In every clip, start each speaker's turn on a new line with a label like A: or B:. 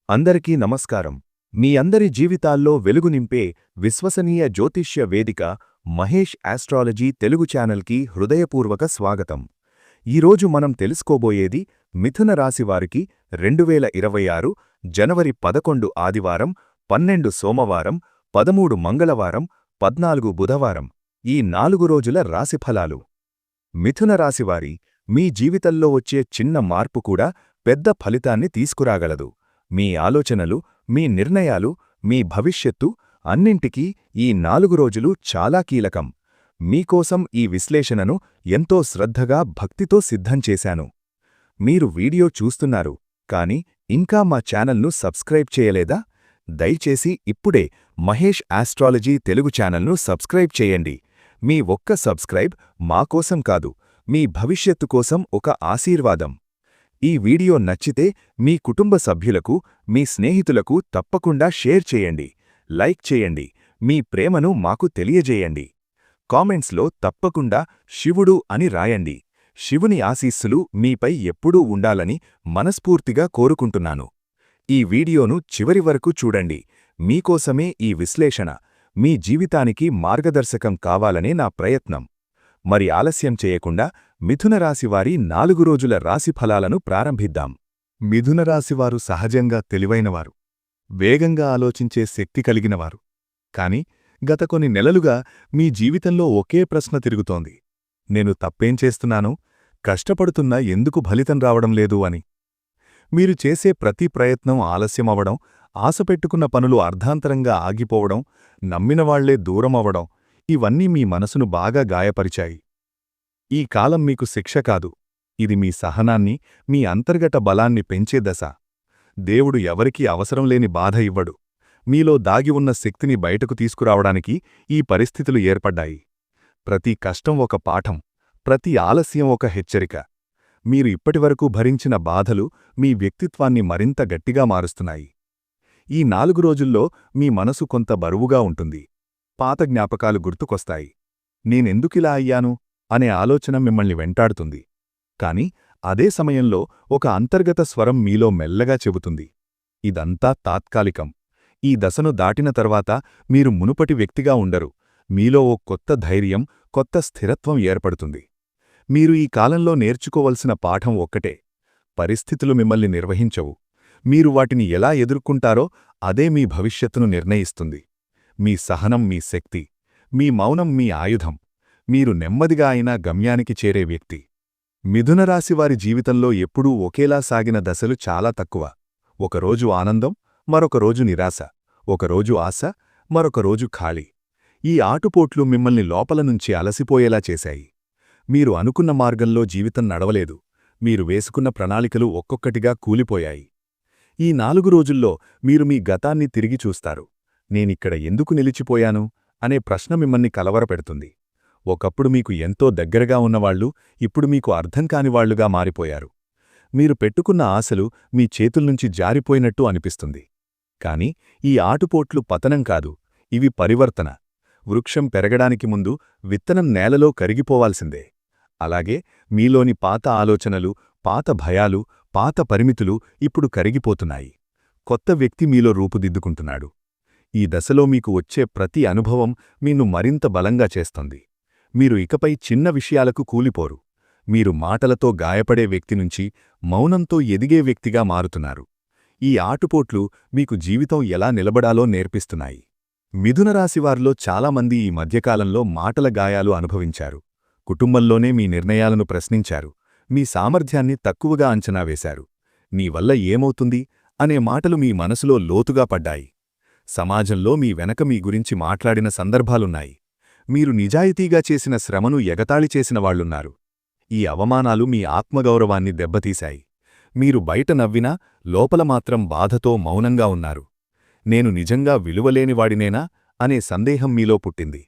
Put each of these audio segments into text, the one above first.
A: అందరికీ నమస్కారం. మీ అందరి జీవితాల్లో వెలుగు నింపే విశ్వసనీయ జ్యోతిష్య వేదిక మహేష్ ఆస్ట్రాలజీ తెలుగు ఛానల్కి హృదయపూర్వక స్వాగతం. ఈరోజు మనం తెలుసుకోబోయేది మిథున రాశివారికి 2026 జనవరి 11 ఆదివారం, 12 సోమవారం, 13 మంగళవారం, 14 బుధవారం ఈ 4 రోజుల రాశిఫలాలు. మిథున రాశివారి మీ జీవితంలో వచ్చే చిన్న మార్పు కూడా పెద్ద ఫలితాన్ని తీసుకురాగలదు. మీ ఆలోచనలు, మీ నిర్ణయాలు, మీ భవిష్యత్తు అన్నింటికీ ఈ 4 రోజులు చాలా కీలకం. మీకోసం ఈ విశ్లేషణను ఎంతో శ్రద్ధగా, భక్తితో సిద్ధం చేశాను. మీరు వీడియో చూస్తున్నారు, కానీ ఇంకా మా ఛానల్ను సబ్స్క్రైబ్ చేయలేదా? దయచేసి ఇప్పుడే మహేష్ ఆస్ట్రాలజీ తెలుగు ఛానల్ను సబ్స్క్రైబ్ చేయండి. మీ ఒక్క సబ్స్క్రైబ్ మాకోసం కాదు, మీ భవిష్యత్తు కోసం ఒక ఆశీర్వాదం. ఈ వీడియో నచ్చితే మీ కుటుంబ సభ్యులకు, మీ స్నేహితులకు తప్పకుండా షేర్ చేయండి, లైక్ చేయండి, మీ ప్రేమను మాకు తెలియజేయండి. కామెంట్స్లో తప్పకుండా శివుడు అని రాయండి. శివుని ఆశీస్సులు మీపై ఎప్పుడూ ఉండాలని మనస్ఫూర్తిగా కోరుకుంటున్నాను. ఈ వీడియోను చివరి వరకు చూడండి. మీకోసమే ఈ విశ్లేషణ, మీ జీవితానికి మార్గదర్శకం కావాలనే నా ప్రయత్నం. మరి ఆలస్యం చేయకుండా మిథున రాశివారి 4 రోజుల రాశిఫలాలను ప్రారంభిద్దాం. మిథున రాశివారు సహజంగా తెలివైనవారు, వేగంగా ఆలోచించే శక్తి కలిగినవారు. కాని గత కొన్ని నెలలుగా మీ జీవితంలో ఒకే ప్రశ్న తిరుగుతోంది: నేను తప్పేం చేస్తున్నాను, కష్టపడుతున్నా ఎందుకు ఫలితం రావడం లేదు అని. మీరు చేసే ప్రతి ప్రయత్నం ఆలస్యమవడం, ఆశపెట్టుకున్న పనులు అర్ధాంతరంగా ఆగిపోవడం, నమ్మినవాళ్లే దూరమవడం, ఇవన్నీ మీ మనసును బాగా గాయపరిచాయి. ఈ కాలం మీకు శిక్ష కాదు, ఇది మీ సహనాన్ని, మీ అంతర్గత బలాన్ని పెంచే దశ. దేవుడు ఎవరికీ అవసరం లేని బాధ ఇవ్వడు. మీలో దాగి ఉన్న శక్తిని బయటకు తీసుకురావడానికి ఈ పరిస్థితులు ఏర్పడ్డాయి. ప్రతి కష్టం ఒక పాఠం, ప్రతి ఆలస్యం ఒక హెచ్చరిక. మీరు ఇప్పటివరకు భరించిన బాధలు మీ వ్యక్తిత్వాన్ని మరింత గట్టిగా మారుస్తున్నాయి. ఈ 4 రోజుల్లో మీ మనసు కొంత బరువుగా ఉంటుంది. పాత జ్ఞాపకాలు గుర్తుకొస్తాయి. నేనెందుకిలా అయ్యాను అనే ఆలోచన మిమ్మల్ని వెంటాడుతుంది. కాని అదే సమయంలో ఒక అంతర్గత స్వరం మీలో మెల్లగా చెబుతుంది: ఇదంతా తాత్కాలికం. ఈ దశను దాటిన తర్వాత మీరు మునుపటి వ్యక్తిగా ఉండరు. మీలో ఓ కొత్త ధైర్యం, కొత్త స్థిరత్వం ఏర్పడుతుంది. మీరు ఈ కాలంలో నేర్చుకోవలసిన పాఠం ఒక్కటే: పరిస్థితులు మిమ్మల్ని నిర్వహించవు. మీరు వాటిని ఎలా ఎదుర్కొంటారో అదే మీ భవిష్యత్తును నిర్ణయిస్తుంది. మీ సహనం మీ శక్తి, మీ మౌనం మీ ఆయుధం. మీరు నెమ్మదిగా అయినా గమ్యానికి చేరే వ్యక్తి. మిథునరాశివారి జీవితంలో ఎప్పుడూ ఒకేలా సాగిన దశలు చాలా తక్కువ. ఒకరోజు ఆనందం, మరొకరోజు నిరాశ. ఒకరోజు ఆశ, మరొకరోజు ఖాళీ. ఈ ఆటుపోట్లు మిమ్మల్ని లోపలనుంచి అలసిపోయేలా చేశాయి. మీరు అనుకున్న మార్గంలో జీవితం నడవలేదు. మీరు వేసుకున్న ప్రణాళికలు ఒక్కొక్కటిగా కూలిపోయాయి. ఈ 4 రోజుల్లో మీరు మీ గతాన్ని తిరిగి చూస్తారు. నేనిక్కడ ఎందుకు నిలిచిపోయాను అనే ప్రశ్న మిమ్మల్ని కలవరపెడుతుంది. ఒకప్పుడు మీకు ఎంతో దగ్గరగా ఉన్నవాళ్లు ఇప్పుడు మీకు అర్థం కానివాళ్లుగా మారిపోయారు. మీరు పెట్టుకున్న ఆశలు మీ చేతుల్నుంచి జారిపోయినట్టు అనిపిస్తుంది. కాని ఈ ఆటుపోట్లు పతనం కాదు, ఇవి పరివర్తన. వృక్షం పెరగడానికి ముందు విత్తనం నేలలో కరిగిపోవాల్సిందే. అలాగే మీలోని పాత ఆలోచనలు, పాత భయాలు, పాత పరిమితులు ఇప్పుడు కరిగిపోతున్నాయి. కొత్త వ్యక్తి మీలో రూపుదిద్దుకుంటున్నాడు. ఈ దశలో మీకు వచ్చే ప్రతి అనుభవం మీను మరింత బలంగా చేస్తుంది. మీరు ఇకపై చిన్న విషయాలకు కూలిపోరు. మీరు మాటలతో గాయపడే వ్యక్తి నుంచి మౌనంతో ఎదిగే వ్యక్తిగా మారుతున్నారు. ఈ ఆటుపోట్లు మీకు జీవితం ఎలా నిలబడాలో నేర్పిస్తున్నాయి. మిథునరాశివారిలో చాలామంది ఈ మధ్యకాలంలో మాటల గాయాలు అనుభవించారు. కుటుంబంలోనే మీ నిర్ణయాలను ప్రశ్నించారు. మీ సామర్థ్యాన్ని తక్కువగా అంచనా వేశారు. నీ వల్ల ఏమవుతుంది అనే మాటలు మీ మనసులో లోతుగా పడ్డాయి. సమాజంలో మీ వెనక మీ గురించి మాట్లాడిన సందర్భాలున్నాయి. మీరు నిజాయితీగా చేసిన శ్రమను ఎగతాళి చేసిన వాళ్లున్నారు. ఈ అవమానాలు మీ ఆత్మగౌరవాన్ని దెబ్బతీశాయి. మీరు బయట నవ్వినా లోపల మాత్రం బాధతో మౌనంగా ఉన్నారు. నేను నిజంగా విలువలేనివాడినేనా అనే సందేహం మీలో పుట్టింది.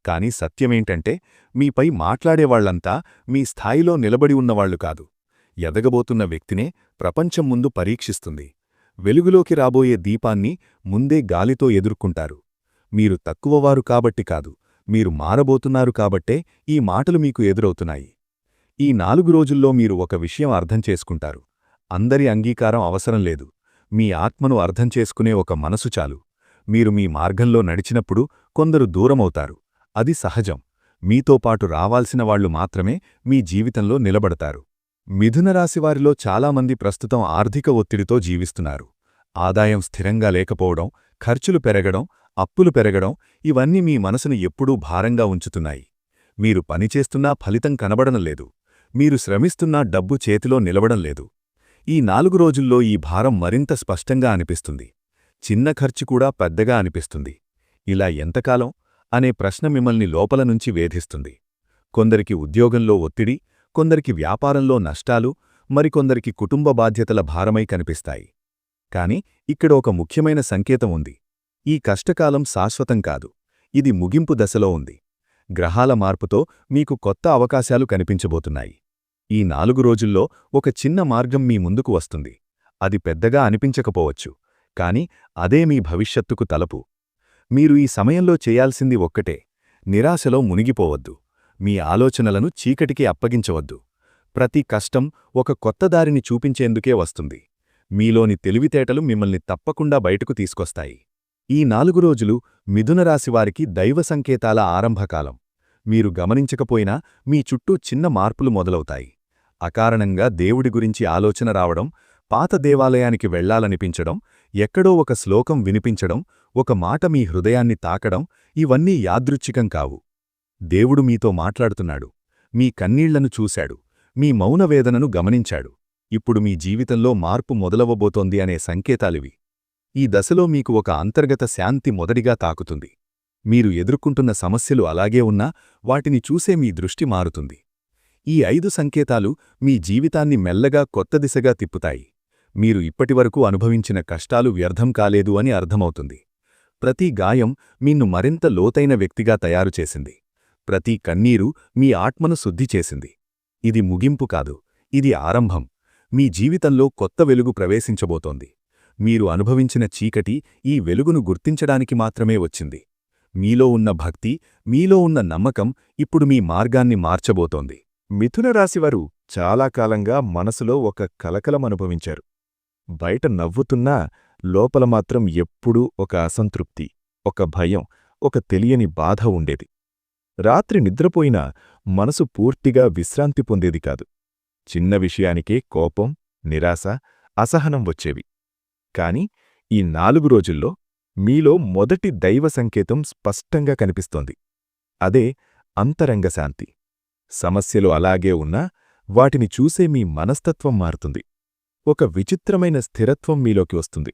A: కాని సత్యమేంటంటే మీపై మాట్లాడేవాళ్లంతా మీ స్థాయిలో నిలబడి ఉన్నవాళ్లు కాదు. ఎదగబోతున్న వ్యక్తినే ప్రపంచం ముందు పరీక్షిస్తుంది. వెలుగులోకి రాబోయే దీపాన్ని ముందే గాలితో ఎదుర్కొంటారు. మీరు తక్కువవారు కాబట్టి కాదు, మీరు మారబోతున్నారు కాబట్టే ఈ మాటలు మీకు ఎదురవుతున్నాయి. ఈ 4 రోజుల్లో మీరు ఒక విషయం అర్థం చేసుకుంటారు: అందరి అంగీకారం అవసరం లేదు. మీ ఆత్మను అర్థం చేసుకునే ఒక మనసు చాలు. మీరు మీ మార్గంలో నడిచినప్పుడు కొందరు దూరమవుతారు. అది సహజం. మీతో పాటు రావాల్సిన వాళ్లు మాత్రమే మీ జీవితంలో నిలబడతారు. మిథున రాశివారిలో చాలామంది ప్రస్తుతం ఆర్థిక ఒత్తిడితో జీవిస్తున్నారు. ఆదాయం స్థిరంగా లేకపోవడం, ఖర్చులు పెరగడం, అప్పులు పెరగడం ఇవన్నీ మీ మనసును ఎప్పుడూ భారంగా ఉంచుతున్నాయి. మీరు పనిచేస్తున్నా ఫలితం కనబడడం లేదు. మీరు శ్రమిస్తున్నా డబ్బు చేతిలో నిలవడం లేదు. ఈ 4 రోజుల్లో ఈ భారం మరింత స్పష్టంగా అనిపిస్తుంది. చిన్న ఖర్చు కూడా పెద్దగా అనిపిస్తుంది. ఇలా ఎంతకాలం అనే ప్రశ్న మిమ్మల్ని లోపల నుంచి వేధిస్తుంది. కొందరికి ఉద్యోగంలో ఒత్తిడి, కొందరికి వ్యాపారంలో నష్టాలు, మరికొందరికి కుటుంబ బాధ్యతల భారమై కనిపిస్తాయి. కాని ఇక్కడ ఒక ముఖ్యమైన సంకేతం ఉంది. ఈ కష్టకాలం శాశ్వతం కాదు. ఇది ముగింపు దశలో ఉంది. గ్రహాల మార్పుతో మీకు కొత్త అవకాశాలు కనిపించబోతున్నాయి. ఈ 4 రోజుల్లో ఒక చిన్న మార్గం మీ ముందుకు వస్తుంది. అది పెద్దగా అనిపించకపోవచ్చు, కాని అదే మీ భవిష్యత్తుకు తలుపు. మీరు ఈ సమయంలో చేయాల్సింది ఒక్కటే: నిరాశలో మునిగిపోవద్దు. మీ ఆలోచనలను చీకటికి అప్పగించవద్దు. ప్రతి కష్టం ఒక కొత్త దారిని చూపించేందుకే వస్తుంది. మీలోని తెలివితేటలు మిమ్మల్ని తప్పకుండా బయటకు తీసుకొస్తాయి. ఈ 4 రోజులు మిథునరాశివారికి దైవ సంకేతాల ఆరంభకాలం. మీరు గమనించకపోయినా మీ చుట్టూ చిన్న మార్పులు మొదలవుతాయి. అకారణంగా దేవుడి గురించి ఆలోచన రావడం, పాత దేవాలయానికి వెళ్లాలనిపించడం, ఎక్కడో ఒక శ్లోకం వినిపించడం, ఒక మాట మీ హృదయాన్ని తాకడం ఇవన్నీ యాదృచ్ఛికం కావు. దేవుడు మీతో మాట్లాడుతున్నాడు. మీ కన్నీళ్లను చూశాడు. మీ మౌనవేదనను గమనించాడు. ఇప్పుడు మీ జీవితంలో మార్పు మొదలవబోతోంది అనే సంకేతాలివి. ఈ దశలో మీకు ఒక అంతర్గత శాంతి మొదటిగా తాకుతుంది. మీరు ఎదుర్కొంటున్న సమస్యలు అలాగే ఉన్నా వాటిని చూసే మీ దృష్టి మారుతుంది. ఈ 5 సంకేతాలు మీ జీవితాన్ని మెల్లగా కొత్త దిశగా తిప్పుతాయి. మీరు ఇప్పటివరకు అనుభవించిన కష్టాలు వ్యర్థం కాలేదు అని అర్థమవుతుంది. ప్రతి గాయం నిన్ను మరింత లోతైన వ్యక్తిగా తయారుచేసింది. ప్రతి కన్నీరు మీ ఆత్మను శుద్ధి చేసింది. ఇది ముగింపు కాదు, ఇది ఆరంభం. మీ జీవితంలో కొత్త వెలుగు ప్రవేశించబోతోంది. మీరు అనుభవించిన చీకటి ఈ వెలుగును గుర్తించడానికి మాత్రమే వచ్చింది. మీలో ఉన్న భక్తి, మీలో ఉన్న నమ్మకం ఇప్పుడు మీ మార్గాన్ని మార్చబోతోంది. మిథునరాశివారు చాలా కాలంగా మనసులో ఒక కలకలం అనుభవించారు. బయట నవ్వుతున్నా లోపల మాత్రం ఎప్పుడూ ఒక అసంతృప్తి, ఒక భయం, ఒక తెలియని బాధ ఉండేది. రాత్రి నిద్రపోయినా మనసు పూర్తిగా విశ్రాంతి పొందేది కాదు. చిన్న విషయానికే కోపం, నిరాశ, అసహనం వచ్చేవి. కాని ఈ 4 రోజుల్లో మీలో మొదటి దైవ సంకేతం స్పష్టంగా కనిపిస్తోంది. అదే అంతరంగశాంతి. సమస్యలు అలాగే ఉన్నా వాటిని చూసే మీ మనస్తత్వం మారుతుంది. ఒక విచిత్రమైన స్థిరత్వం మీలోకి వస్తుంది.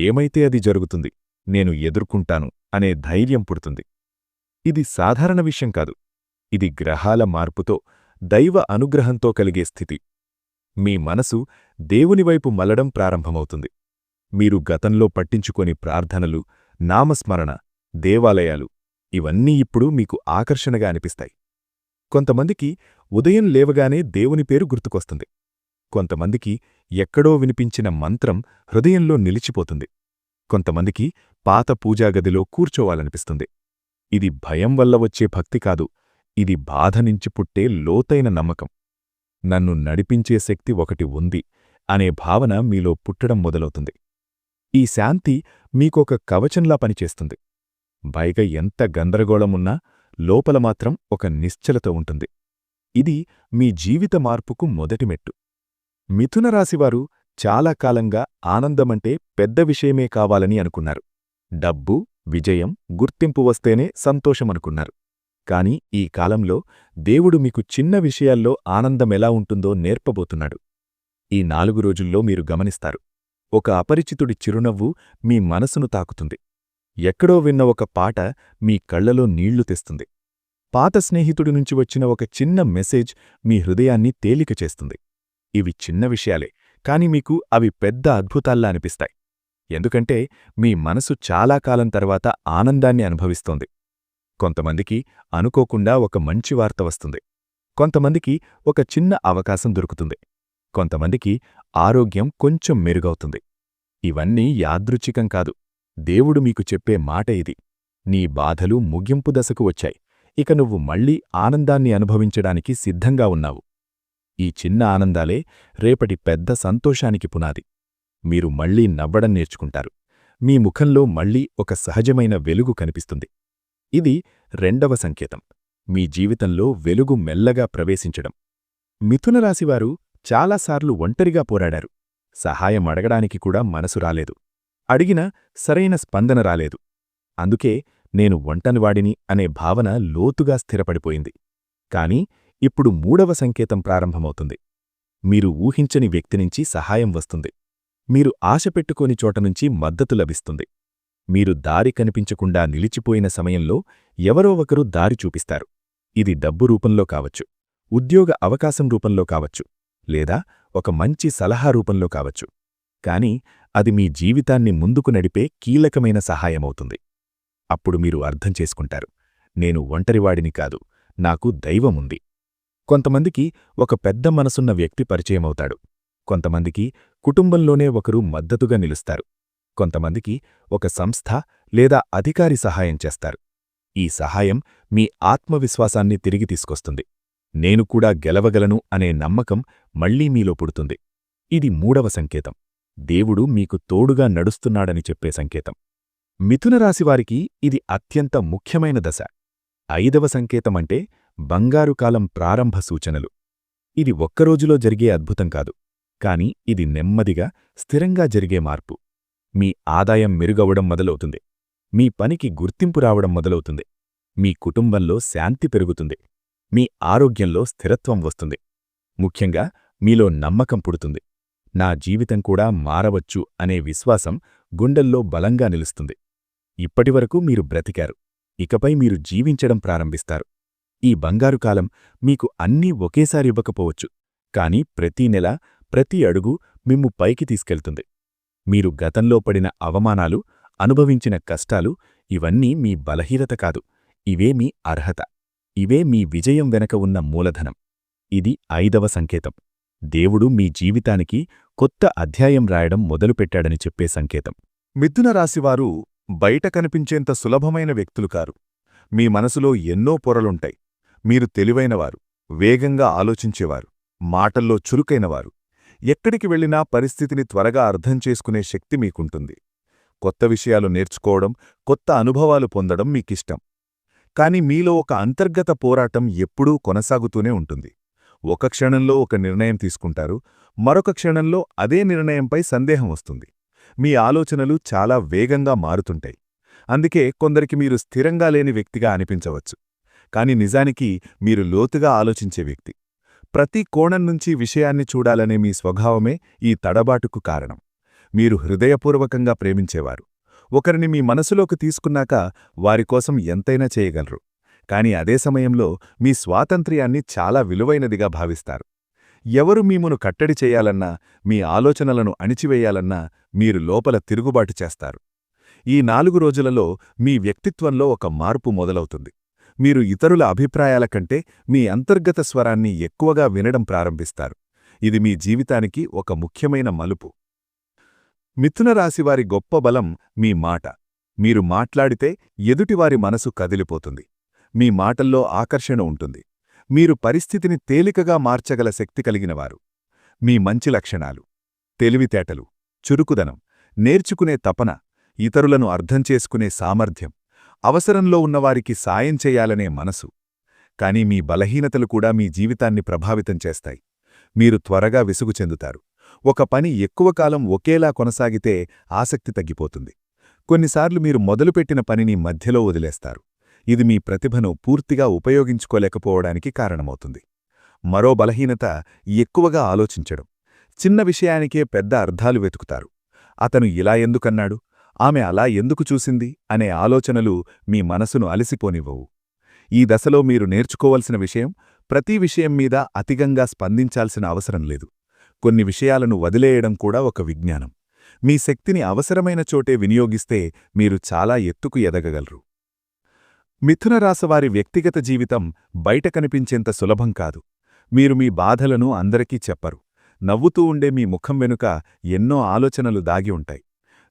A: ఏమైతే అది జరుగుతుంది, నేను ఎదుర్కొంటాను అనే ధైర్యం పుడుతుంది. ఇది సాధారణ విషయం కాదు. ఇది గ్రహాల మార్పుతో, దైవ అనుగ్రహంతో కలిగే స్థితి. మీ మనసు దేవునివైపు మళ్లడం ప్రారంభమవుతుంది. మీరు గతంలో పట్టించుకొని ప్రార్థనలు, నామస్మరణ, దేవాలయాలు ఇవన్నీ ఇప్పుడు మీకు ఆకర్షణగా అనిపిస్తాయి. కొంతమందికి ఉదయం లేవగానే దేవుని పేరు గుర్తుకొస్తుంది. కొంతమందికి ఎక్కడో వినిపించిన మంత్రం హృదయంలో నిలిచిపోతుంది. కొంతమందికి పాత పూజాగదిలో కూర్చోవాలనిపిస్తుంది. ఇది భయం వల్ల వచ్చే భక్తి కాదు, ఇది బాధ నుంచి పుట్టే లోతైన నమ్మకం. నన్ను నడిపించే శక్తి ఒకటి ఉంది అనే భావన మీలో పుట్టడం మొదలవుతుంది. ఈ శాంతి మీకొక కవచంలా పనిచేస్తుంది. బయట ఎంత గందరగోళమున్నా లోపల మాత్రం ఒక నిశ్చలత ఉంటుంది. ఇది మీ జీవిత మార్పుకు మొదటి మెట్టు. మిథునరాశివారు చాలా కాలంగా ఆనందమంటే పెద్ద విషయమే కావాలని అనుకున్నారు. డబ్బు, విజయం, గుర్తింపు వస్తేనే సంతోషమనుకున్నారు. కాని ఈ కాలంలో దేవుడు మీకు చిన్న విషయాల్లో ఆనందమెలా ఉంటుందో నేర్పబోతున్నాడు. ఈ 4 రోజుల్లో మీరు గమనిస్తారు. ఒక అపరిచితుడి చిరునవ్వు మీ మనసును తాకుతుంది. ఎక్కడో విన్న ఒక పాట మీ కళ్లలో నీళ్లు తెస్తుంది. పాత స్నేహితుడి నుంచి వచ్చిన ఒక చిన్న మెసేజ్ మీ హృదయాన్ని తేలిక చేస్తుంది. ఇవి చిన్న విషయాలే, కాని మీకు అవి పెద్ద అద్భుతాల్లా అనిపిస్తాయి. ఎందుకంటే మీ మనసు చాలా కాలం తర్వాత ఆనందాన్ని అనుభవిస్తోంది. కొంతమందికి అనుకోకుండా ఒక మంచి వార్త వస్తుంది. కొంతమందికి ఒక చిన్న అవకాశం దొరుకుతుంది. కొంతమందికి ఆరోగ్యం కొంచెం మెరుగవుతుంది. ఇవన్నీ యాదృచ్ఛికం కాదు. దేవుడు మీకు చెప్పే మాట ఇది: నీ బాధలు ముగింపు దశకు వచ్చాయి. ఇక నువ్వు మళ్లీ ఆనందాన్ని అనుభవించడానికి సిద్ధంగా ఉన్నావు. ఈ చిన్న ఆనందాలే రేపటి పెద్ద సంతోషానికి పునాది. మీరు మళ్లీ నవ్వడం నేర్చుకుంటారు. మీ ముఖంలో మళ్లీ ఒక సహజమైన వెలుగు కనిపిస్తుంది. ఇది రెండవ సంకేతం, మీ జీవితంలో వెలుగు మెల్లగా ప్రవేశించడం. మిథునరాశివారు చాలాసార్లు ఒంటరిగా పోరాడారు. సహాయం అడగడానికి కూడా మనసు రాలేదు. అడిగినా సరైన స్పందన రాలేదు. అందుకే నేను ఒంటనివాడిని అనే భావన లోతుగా స్థిరపడిపోయింది. కాని ఇప్పుడు మూడవ సంకేతం ప్రారంభమవుతుంది. మీరు ఊహించని వ్యక్తినుంచి సహాయం వస్తుంది. మీరు ఆశపెట్టుకోని చోటనుంచి మద్దతు లభిస్తుంది. మీరు దారి కనిపించకుండా నిలిచిపోయిన సమయంలో ఎవరో ఒకరు దారి చూపిస్తారు. ఇది డబ్బు రూపంలో కావచ్చు, ఉద్యోగ అవకాశం రూపంలో కావచ్చు, లేదా ఒక మంచి సలహా రూపంలో కావచ్చు. కాని అది మీ జీవితాన్ని ముందుకు నడిపే కీలకమైన సహాయమవుతుంది. అప్పుడు మీరు అర్థం చేసుకుంటారు, నేను ఒంటరివాడిని కాదు, నాకు దైవముంది. కొంతమందికి ఒక పెద్ద మనసున్న వ్యక్తి పరిచయమవుతాడు. కొంతమందికి కుటుంబంలోనే ఒకరు మద్దతుగా నిలుస్తారు. కొంతమందికి ఒక సంస్థ లేదా అధికారి సహాయం చేస్తారు. ఈ సహాయం మీ ఆత్మవిశ్వాసాన్ని తిరిగి తీసుకొస్తుంది. నేను కూడా గెలవగలను అనే నమ్మకం మళ్లీ మీలో పుడుతుంది. ఇది మూడవ సంకేతం, దేవుడు మీకు తోడుగా నడుస్తున్నాడని చెప్పే సంకేతం. మిథునరాశివారికి ఇది అత్యంత ముఖ్యమైన దశ. ఐదవ సంకేతమంటే బంగారుకాలం ప్రారంభ సూచనలు. ఇది ఒక్కరోజులో జరిగే అద్భుతం కాదు, కాని ఇది నెమ్మదిగా, స్థిరంగా జరిగే మార్పు. మీ ఆదాయం మెరుగవడం మొదలవుతుంది. మీ పనికి గుర్తింపు రావడం మొదలవుతుంది. మీ కుటుంబంలో శాంతి పెరుగుతుంది. మీ ఆరోగ్యంలో స్థిరత్వం వస్తుంది. ముఖ్యంగా మీలో నమ్మకం పుడుతుంది. నా జీవితం కూడా మారవచ్చు అనే విశ్వాసం గుండెల్లో బలంగా నిలుస్తుంది. ఇప్పటివరకు మీరు బ్రతికారు, ఇకపై మీరు జీవించడం ప్రారంభిస్తారు. ఈ బంగారుకాలం మీకు అన్నీ ఒకేసారి ఇవ్వకపోవచ్చు, కాని ప్రతీ నెల, ప్రతి అడుగు మిమ్ము పైకి తీసుకెళ్తుంది. మీరు గతంలో పడిన అవమానాలు, అనుభవించిన కష్టాలు ఇవన్నీ మీ బలహీనత కాదు, ఇవే మీ అర్హత. ఇవే మీ విజయం వెనక ఉన్న మూలధనం. ఇది ఐదవ సంకేతం, దేవుడు మీ జీవితానికి కొత్త అధ్యాయం రాయడం మొదలుపెట్టాడని చెప్పే సంకేతం. మిథునరాశివారు బయట కనిపించేంత సులభమైన వ్యక్తులు కారు. మీ మనసులో ఎన్నో పొరలుంటాయి. మీరు తెలివైనవారు, వేగంగా ఆలోచించేవారు, మాటల్లో చురుకైనవారు. ఎక్కడికి వెళ్లినా పరిస్థితిని త్వరగా అర్థం చేసుకునే శక్తి మీకుంటుంది. కొత్త విషయాలు నేర్చుకోవడం, కొత్త అనుభవాలు పొందడం మీకిష్టం. కాని మీలో ఒక అంతర్గత పోరాటం ఎప్పుడూ కొనసాగుతూనే ఉంటుంది. ఒక క్షణంలో ఒక నిర్ణయం తీసుకుంటారు, మరొక క్షణంలో అదే నిర్ణయంపై సందేహం వస్తుంది. మీ ఆలోచనలు చాలా వేగంగా మారుతుంటాయి. అందుకే కొందరికి మీరు స్థిరంగా లేని వ్యక్తిగా అనిపించవచ్చు. కాని నిజానికి మీరు లోతుగా ఆలోచించే వ్యక్తి. ప్రతి కోణం నుంచి విషయాన్ని చూడాలనే మీ స్వభావమే ఈ తడబాటుకు కారణం. మీరు హృదయపూర్వకంగా ప్రేమించేవారు. ఒకరిని మీ మనసులోకి తీసుకున్నాక వారికోసం ఎంతైనా చేయగలరు. కాని అదే సమయంలో మీ స్వాతంత్ర్యాన్ని చాలా విలువైనదిగా భావిస్తారు. ఎవరు మీమును కట్టడి చేయాలన్నా, మీ ఆలోచనలను అణిచివేయాలన్నా మీరు లోపల తిరుగుబాటు చేస్తారు. ఈ 4 రోజులలో మీ వ్యక్తిత్వంలో ఒక మార్పు మొదలవుతుంది. మీరు ఇతరుల అభిప్రాయాల కంటే మీ అంతర్గత స్వరాన్ని ఎక్కువగా వినడం ప్రారంభిస్తారు. ఇది మీ జీవితానికి ఒక ముఖ్యమైన మలుపు. మిథునరాశివారి గొప్ప బలం మీ మాట. మీరు మాట్లాడితే ఎదుటివారి మనసు కదిలిపోతుంది. మీ మాటల్లో ఆకర్షణ ఉంటుంది. మీరు పరిస్థితిని తేలికగా మార్చగల శక్తి కలిగినవారు. మీ మంచి లక్షణాలు: తెలివితేటలు, చురుకుదనం, నేర్చుకునే తపన, ఇతరులను అర్థం చేసుకునే సామర్థ్యం, అవసరంలో ఉన్నవారికి సాయం చేయాలనే మనసు. కాని మీ బలహీనతలు కూడా మీ జీవితాన్ని ప్రభావితం చేస్తాయి. మీరు త్వరగా విసుగు చెందుతారు. ఒక పని ఎక్కువ కాలం ఒకేలా కొనసాగితే ఆసక్తి తగ్గిపోతుంది. కొన్నిసార్లు మీరు మొదలుపెట్టిన పనిని మధ్యలో వదిలేస్తారు. ఇది మీ ప్రతిభను పూర్తిగా ఉపయోగించుకోలేకపోవడానికి కారణమవుతుంది. మరో బలహీనత ఎక్కువగా ఆలోచించడం. చిన్న విషయానికే పెద్ద అర్థాలు వెతుకుతారు. అతను ఇలా ఎందుకన్నాడు, ఆమె అలా ఎందుకు చూసింది అనే ఆలోచనలు మీ మనసును అలసిపోనివ్వవు. ఈ దశలో మీరు నేర్చుకోవలసిన విషయం, ప్రతి విషయం మీద అతిగంగా స్పందించాల్సిన అవసరం లేదు. కొన్ని విషయాలను వదిలేయడం కూడా ఒక విజ్ఞానం. మీ శక్తిని అవసరమైన చోటే వినియోగిస్తే మీరు చాలా ఎత్తుకు ఎదగగలరు. మిథునరాశివారి వ్యక్తిగత జీవితం బయట కనిపించేంత సులభం కాదు. మీరు మీ బాధలను అందరికీ చెప్పరు. నవ్వుతూ ఉండే మీ ముఖం వెనుక ఎన్నో ఆలోచనలు దాగి ఉంటాయి.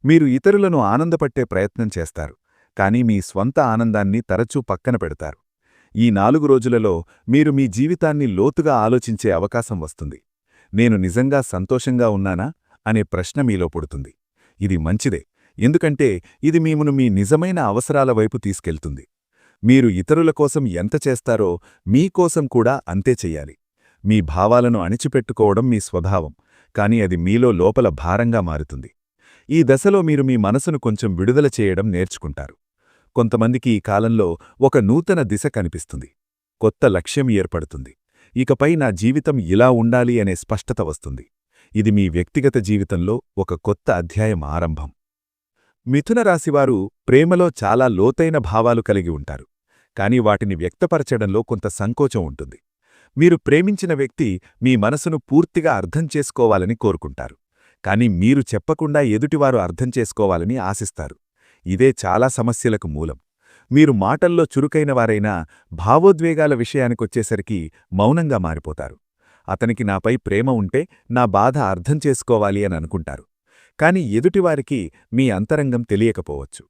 A: మీరు ఇతరులను ఆనందపట్టే ప్రయత్నం చేస్తారు, కానీ మీ స్వంత ఆనందాన్ని తరచూ పక్కన పెడతారు. ఈ 4 రోజులలో మీరు మీ జీవితాన్ని లోతుగా ఆలోచించే అవకాశం వస్తుంది. నేను నిజంగా సంతోషంగా ఉన్నానా అనే ప్రశ్న మీలో పుడుతుంది. ఇది మంచిదే, ఎందుకంటే ఇది మిమ్మను మీ నిజమైన అవసరాల వైపు తీసుకెళ్తుంది. మీరు ఇతరుల కోసం ఎంత చేస్తారో మీకోసం కూడా అంతే చెయ్యాలి. మీ భావాలను అణిచిపెట్టుకోవడం మీ స్వభావం, కానీ అది మీలో లోపల భారంగా మారుతుంది. ఈ దశలో మీరు మీ మనసును కొంచెం విడుదల చేయడం నేర్చుకుంటారు. కొంతమందికి ఈ కాలంలో ఒక నూతన దిశ కనిపిస్తుంది. కొత్త లక్ష్యం ఏర్పడుతుంది. ఇకపై నా జీవితం ఇలా ఉండాలి అనే స్పష్టత వస్తుంది. ఇది మీ వ్యక్తిగత జీవితంలో ఒక కొత్త అధ్యాయం ఆరంభం. మిథున రాశివారు ప్రేమలో చాలా లోతైన భావాలు కలిగి ఉంటారు, కానీ వాటిని వ్యక్తపరచడంలో కొంత సంకోచం ఉంటుంది. మీరు ప్రేమించిన వ్యక్తి మీ మనసును పూర్తిగా అర్థం చేసుకోవాలని కోరుకుంటారు, కానీ మీరు చెప్పకుండా ఎదుటివారు అర్థం చేసుకోవాలని ఆశిస్తారు. ఇదే చాలా సమస్యలకు మూలం. మీరు మాటల్లో చురుకైనవారైనా భావోద్వేగాల విషయానికొచ్చేసరికి మౌనంగా మారిపోతారు. అతనికి నాపై ప్రేమ ఉంటే నా బాధ అర్థం చేసుకోవాలి అని అనుకుంటారు, కాని ఎదుటివారికి మీ అంతరంగం తెలియకపోవచ్చు.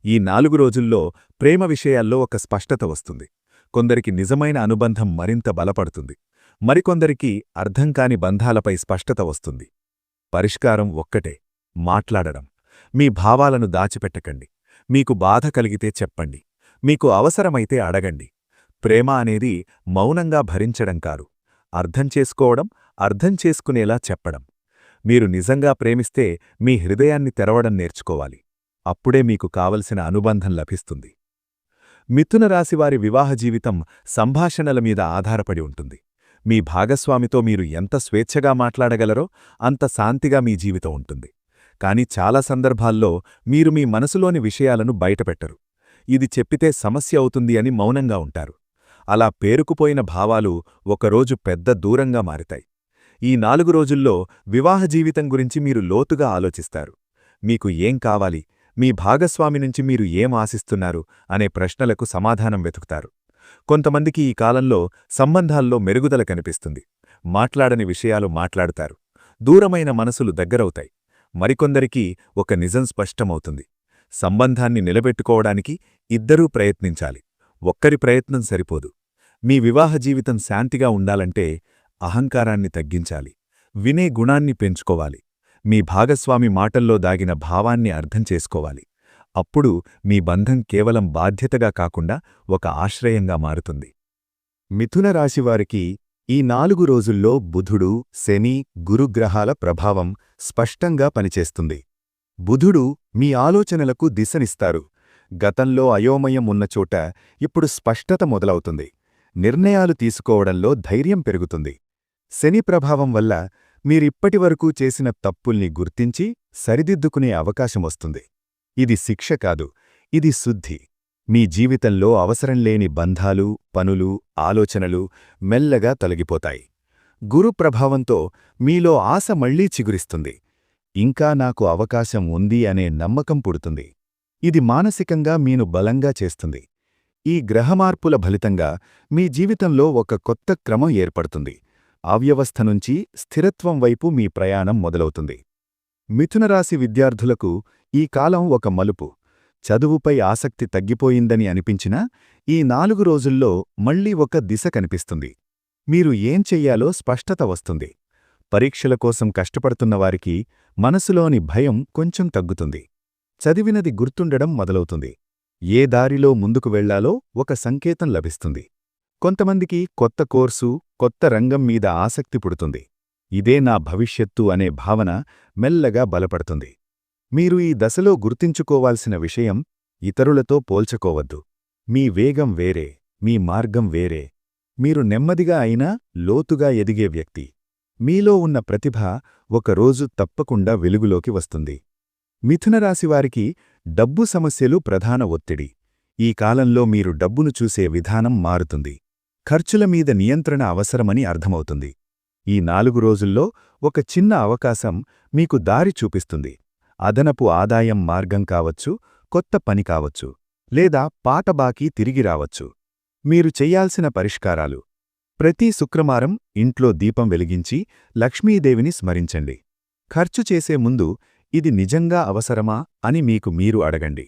A: ఈ 4 రోజుల్లో ప్రేమ విషయాల్లో ఒక స్పష్టత వస్తుంది. కొందరికి నిజమైన అనుబంధం మరింత బలపడుతుంది, మరికొందరికి అర్థంకాని బంధాలపై స్పష్టత వస్తుంది. పరిష్కారం ఒక్కటే: మాట్లాడడం. మీ భావాలను దాచిపెట్టకండి. మీకు బాధ కలిగితే చెప్పండి. మీకు అవసరమైతే అడగండి. ప్రేమ అనేది మౌనంగా భరించడం కాదు, అర్థం చేసుకోవడం, అర్థం చేసుకునేలా చెప్పడం. మీరు నిజంగా ప్రేమిస్తే మీ హృదయాన్ని తెరవడం నేర్చుకోవాలి. అప్పుడే మీకు కావలసిన అనుబంధం లభిస్తుంది. మిథున రాశివారి వివాహ జీవితం సంభాషణల మీద ఆధారపడి ఉంటుంది. మీ భాగస్వామితో మీరు ఎంత స్వేచ్ఛగా మాట్లాడగలరో అంత శాంతిగా మీ జీవితం ఉంటుంది. కానీ చాలా సందర్భాల్లో మీరు మీ మనసులోని విషయాలను బయటపెట్టరు. ఇది చెప్పితే సమస్య అవుతుంది అని మౌనంగా ఉంటారు. అలా పేరుకుపోయిన భావాలు ఒకరోజు పెద్ద దూరంగా మారుతాయి. ఈ 4 రోజుల్లో వివాహ జీవితం గురించి మీరు లోతుగా ఆలోచిస్తారు. మీకు ఏం కావాలి, మీ భాగస్వామి నుంచి మీరు ఏం ఆశిస్తున్నారు అనే ప్రశ్నలకు సమాధానం వెతుకుతారు. కొంతమందికి ఈ కాలంలో సంబంధాల్లో మెరుగుదల కనిపిస్తుంది. మాట్లాడని విషయాలు మాట్లాడుతారు. దూరమైన మనసులు దగ్గరవుతాయి. మరికొందరికి ఒక నిజం స్పష్టమవుతుంది. సంబంధాన్ని నిలబెట్టుకోవడానికి ఇద్దరూ ప్రయత్నించాలి. ఒక్కరి ప్రయత్నం సరిపోదు. మీ వివాహ జీవితం శాంతిగా ఉండాలంటే అహంకారాన్ని తగ్గించాలి. వినే గుణాన్ని పెంచుకోవాలి. మీ భాగస్వామి మాటల్లో దాగిన భావాన్ని అర్థం చేసుకోవాలి. అప్పుడు మీ బంధం కేవలం బాధ్యతగా కాకుండా ఒక ఆశ్రయంగా మారుతుంది. మిథున రాశివారికి ఈ 4 రోజుల్లో బుధుడు, శని, గురుగ్రహాల ప్రభావం స్పష్టంగా పనిచేస్తుంది. బుధుడు మీ ఆలోచనలకు దిశనిస్తారు. గతంలో అయోమయం ఉన్నచోట ఇప్పుడు స్పష్టత మొదలవుతుంది. నిర్ణయాలు తీసుకోవడంలో ధైర్యం పెరుగుతుంది. శని ప్రభావం వల్ల మీరిప్పటివరకూ చేసిన తప్పుల్ని గుర్తించి సరిదిద్దుకునే అవకాశమొస్తుంది. ఇది శిక్ష కాదు, ఇది శుద్ధి. మీ జీవితంలో అవసరంలేని బంధాలు, పనులు, ఆలోచనలు మెల్లగా తొలగిపోతాయి. గురు ప్రభావంతో మీలో ఆశ మళ్లీ చిగురిస్తుంది. ఇంకా నాకు అవకాశం ఉంది అనే నమ్మకం పుడుతుంది. ఇది మానసికంగా మీను బలంగా చేస్తుంది. ఈ గ్రహమార్పుల ఫలితంగా మీ జీవితంలో ఒక కొత్త క్రమం ఏర్పడుతుంది. అవ్యవస్థ నుంచి స్థిరత్వం వైపు మీ ప్రయాణం మొదలవుతుంది. మిథునరాశి విద్యార్థులకు ఈ కాలం ఒక మలుపు. చదువుపై ఆసక్తి తగ్గిపోయిందని అనిపించినా ఈ 4 రోజుల్లో మళ్లీ ఒక దిశ కనిపిస్తుంది. మీరు ఏం చెయ్యాలో స్పష్టత వస్తుంది. పరీక్షల కోసం కష్టపడుతున్నవారికి మనసులోని భయం కొంచెం తగ్గుతుంది. చదివినది గుర్తుండడం మొదలవుతుంది. ఏ దారిలో ముందుకు వెళ్లాలో ఒక సంకేతం లభిస్తుంది. కొంతమందికి కొత్త కోర్సు, కొత్త రంగం మీద ఆసక్తి పుడుతుంది. ఇదే నా భవిష్యత్తు అనే భావన మెల్లగా బలపడుతుంది. మీరు ఈ దశలో గుర్తుంచుకోవాల్సిన విషయం: ఇతరులతో పోల్చుకోవద్దు. మీ వేగం వేరే, మీ మార్గం వేరే. మీరు నెమ్మదిగా అయినా లోతుగా ఎదిగే వ్యక్తి. మీలో ఉన్న ప్రతిభ ఒకరోజు తప్పకుండా వెలుగులోకి వస్తుంది. మిథునరాశివారికి డబ్బు సమస్యలు ప్రధాన ఒత్తిడి. ఈ కాలంలో మీరు డబ్బును చూసే విధానం మారుతుంది. ఖర్చుల మీద నియంత్రణ అవసరమని అర్థమవుతుంది. ఈ 4 రోజుల్లో ఒక చిన్న అవకాశం మీకు దారి చూపిస్తుంది. అదనపు ఆదాయం మార్గం కావచ్చు, కొత్త పని కావచ్చు, లేదా పాత బాకీ తిరిగి రావచ్చు. మీరు చెయ్యాల్సిన పరిష్కారాలు: ప్రతి శుక్రవారం ఇంట్లో దీపం వెలిగించి లక్ష్మీదేవిని స్మరించండి. ఖర్చు చేసే ముందు ఇది నిజంగా అవసరమా అని మీకు మీరు అడగండి.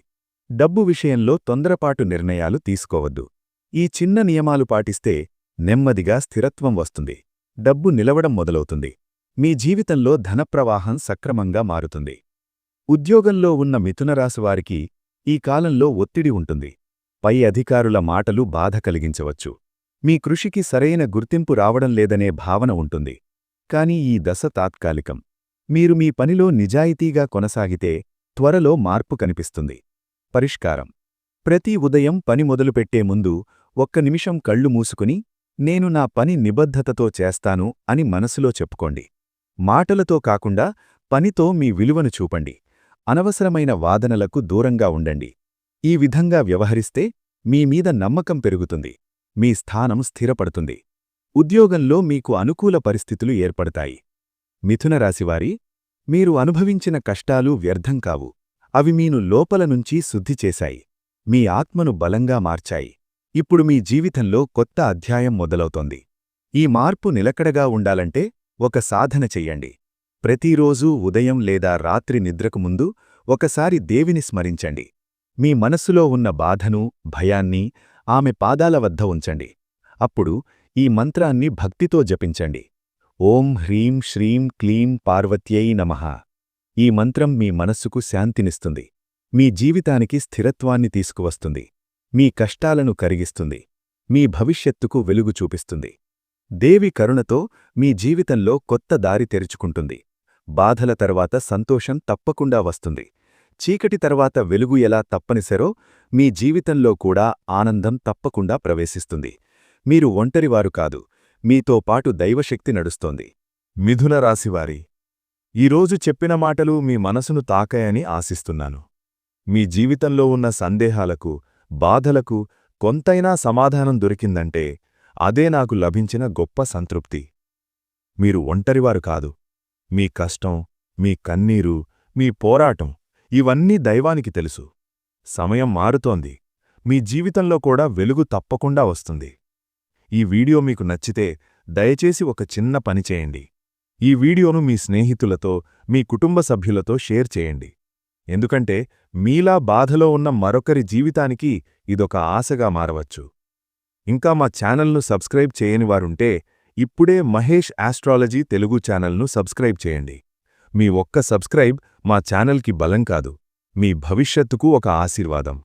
A: డబ్బు విషయంలో తొందరపాటు నిర్ణయాలు తీసుకోవద్దు. ఈ చిన్న నియమాలు పాటిస్తే నెమ్మదిగా స్థిరత్వం వస్తుంది. డబ్బు నిలవడం మొదలవుతుంది. మీ జీవితంలో ధనప్రవాహం సక్రమంగా మారుతుంది. ఉద్యోగంలో ఉన్న మిథునరాశివారికి ఈ కాలంలో ఒత్తిడి ఉంటుంది. పై అధికారుల మాటలు బాధ కలిగించవచ్చు. మీ కృషికి సరైన గుర్తింపు రావడం లేదనే భావన ఉంటుంది. కానీ ఈ దశ తాత్కాలికం. మీరు మీ పనిలో నిజాయితీగా కొనసాగితే త్వరలో మార్పు కనిపిస్తుంది. పరిష్కారం: ప్రతి ఉదయం పని మొదలుపెట్టే ముందు ఒక్క నిమిషం కళ్ళు మూసుకుని నేను నా పని నిబద్ధతతో చేస్తాను అని మనసులో చెప్పుకోండి. మాటలతో కాకుండా పనితో మీ విలువను చూపండి. అనవసరమైన వాదనలకు దూరంగా ఉండండి. ఈ విధంగా వ్యవహరిస్తే మీమీద నమ్మకం పెరుగుతుంది. మీ స్థానం స్థిరపడుతుంది. ఉద్యోగంలో మీకు అనుకూల పరిస్థితులు ఏర్పడతాయి. మిథునరాశివారి, మీరు అనుభవించిన కష్టాలు వ్యర్థం కావు. అవి మీను లోపల నుంచి శుద్ధి చేశాయి. మీ ఆత్మను బలంగా మార్చాయి. ఇప్పుడు మీ జీవితంలో కొత్త అధ్యాయం మొదలవుతోంది. ఈ మార్పు నిలకడగా ఉండాలంటే ఒక సాధన చెయ్యండి. ప్రతిరోజూ ఉదయం లేదా రాత్రి నిద్రకు ముందు ఒకసారి దేవిని స్మరించండి. మీ మనస్సులో ఉన్న బాధను, భయాన్ని ఆమె పాదాల వద్ద ఉంచండి. అప్పుడు ఈ మంత్రాన్ని భక్తితో జపించండి. ఓం హ్రీం శ్రీం క్లీం పార్వత్యై నమః. ఈ మంత్రం మీ మనస్సుకు శాంతినిస్తుంది. మీ జీవితానికి స్థిరత్వాన్ని తీసుకువస్తుంది. మీ కష్టాలను కరిగిస్తుంది. మీ భవిష్యత్తుకు వెలుగు చూపిస్తుంది. దేవి కరుణతో మీ జీవితంలో కొత్త దారి తెరుచుకుంటుంది. బాధల తర్వాత సంతోషం తప్పకుండా వస్తుంది. చీకటి తర్వాత వెలుగు ఎలా తప్పనిసరో మీ జీవితంలో కూడా ఆనందం తప్పకుండా ప్రవేశిస్తుంది. మీరు ఒంటరివారు కాదు, మీతో పాటు దైవశక్తి నడుస్తోంది. మిథున రాశివారి, ఈరోజు చెప్పిన మాటలు మీ మనసును తాకాయని ఆశిస్తున్నాను. మీ జీవితంలో ఉన్న సందేహాలకు, బాధలకు కొంతైనా సమాధానం దొరికిందంటే అదే నాకు లభించిన గొప్ప సంతృప్తి. మీరు ఒంటరివారు కాదు. మీ కష్టం, మీ కన్నీరు, మీ పోరాటం ఇవన్నీ దైవానికి తెలుసు. సమయం మారుతోంది. మీ జీవితంలో కూడా వెలుగు తప్పకుండా వస్తుంది. ఈ వీడియో మీకు నచ్చితే దయచేసి ఒక చిన్న పని చేయండి. ఈ వీడియోను మీ స్నేహితులతో, మీ కుటుంబ సభ్యులతో షేర్ చేయండి. ఎందుకంటే మీలా బాధలో ఉన్న మరొకరి జీవితానికి ఇదొక ఆశగా మారవచ్చు. ఇంకా మా ఛానల్ను సబ్స్క్రైబ్ చేయనివారుంటే ఇప్పుడే మహేష్ ఆస్ట్రాలజీ తెలుగు ఛానల్ను సబ్స్క్రైబ్ చేయండి. మీ ఒక్క సబ్స్క్రైబ్ మా ఛానల్కి బలం కాదు, మీ భవిష్యత్తుకు ఒక ఆశీర్వాదం.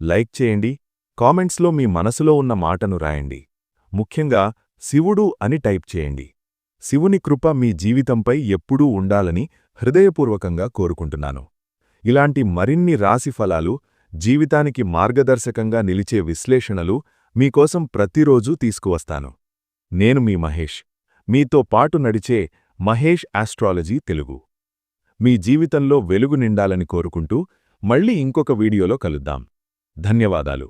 A: లైక్ చేయండి. కామెంట్స్లో మీ మనసులో ఉన్న మాటను రాయండి. ముఖ్యంగా శివుడు అని టైప్ చేయండి. శివుని కృప మీ జీవితంపై ఎప్పుడూ ఉండాలని హృదయపూర్వకంగా కోరుకుంటున్నాను. ఇలాంటి మరిన్ని రాశిఫలాలు, జీవితానికి మార్గదర్శకంగా నిలిచే విశ్లేషణలు మీకోసం ప్రతిరోజూ తీసుకువస్తాను. నేను మీ మహేష్, మీతో పాటు నడిచే మహేష్ ఆస్ట్రాలజీ తెలుగు. మీ జీవితంలో వెలుగు నిండాలని కోరుకుంటూ మళ్ళీ ఇంకొక వీడియోలో కలుద్దాం. ధన్యవాదాలు.